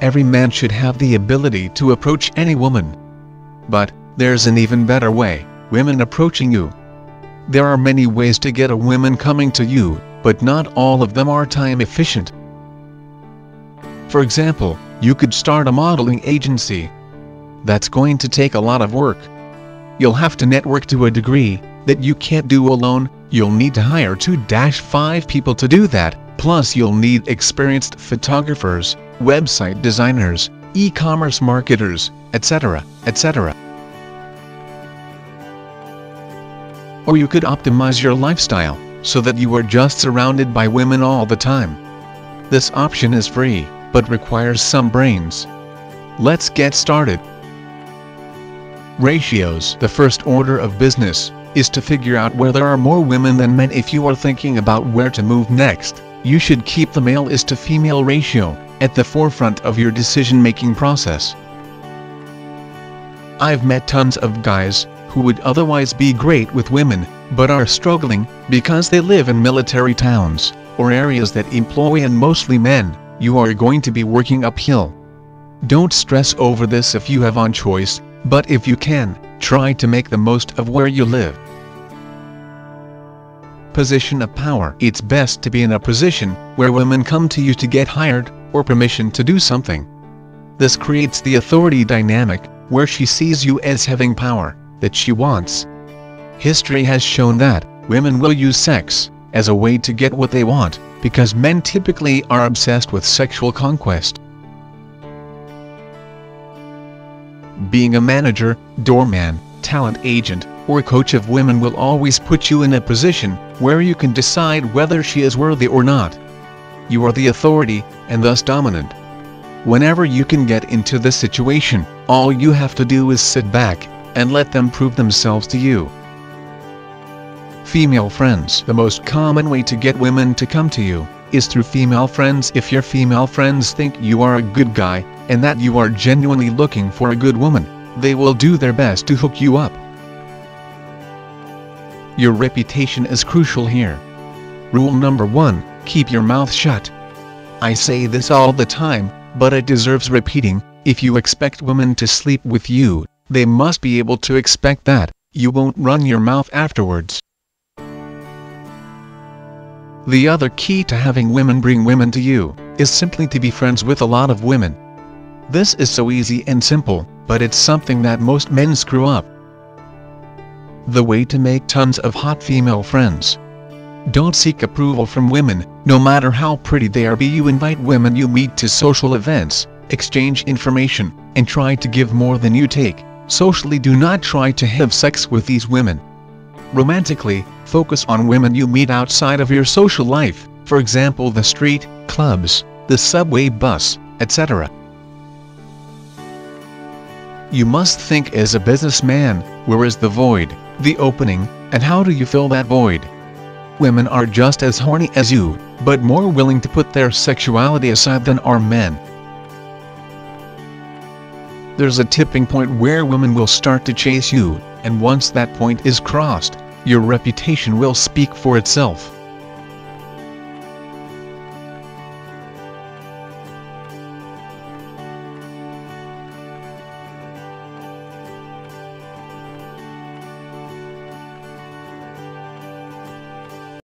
every man should have the ability to approach any woman. But there's an even better way: women approaching you. There are many ways to get a woman coming to you, but not all of them are time efficient. For example, you could start a modeling agency. That's going to take a lot of work. You'll have to network to a degree that you can't do alone. You'll need to hire 2-5 people to do that, plus you'll need experienced photographers, website designers, e-commerce marketers, etc., etc. Or you could optimize your lifestyle so that you are just surrounded by women all the time. This option is free, but requires some brains. Let's get started. Ratios. The first order of business is to figure out where there are more women than men. If you are thinking about where to move next, you should keep the male is to female ratio at the forefront of your decision-making process. I've met tons of guys who would otherwise be great with women, but are struggling because they live in military towns or areas that employ and mostly men. You are going to be working uphill. Don't stress over this if you have on choice, but if you can, try to make the most of where you live. Position of power. It's best to be in a position where women come to you to get hired or permission to do something. This creates the authority dynamic, where she sees you as having power that she wants. History has shown that women will use sex as a way to get what they want, because men typically are obsessed with sexual conquest. Being a manager, doorman, talent agent, or coach of women will always put you in a position where you can decide whether she is worthy or not. You are the authority, and thus dominant. Whenever you can get into this situation, all you have to do is sit back and let them prove themselves to you. Female friends. The most common way to get women to come to you is through female friends. If your female friends think you are a good guy and that you are genuinely looking for a good woman, they will do their best to hook you up. Your reputation is crucial here. Rule number 1: keep your mouth shut. I say this all the time, but it deserves repeating. If you expect women to sleep with you, they must be able to expect that you won't run your mouth afterwards. The other key to having women bring women to you is simply to be friends with a lot of women. This is so easy and simple, but it's something that most men screw up. The way to make tons of hot female friends. Don't seek approval from women, no matter how pretty they are. You invite women you meet to social events, exchange information, and try to give more than you take. Socially, do not try to have sex with these women. Romantically, focus on women you meet outside of your social life, for example the street, clubs, the subway, bus, etc. You must think as a businessman: where is the void, the opening, and how do you fill that void? Women are just as horny as you, but more willing to put their sexuality aside than are men. There's a tipping point where women will start to chase you, and once that point is crossed, your reputation will speak for itself.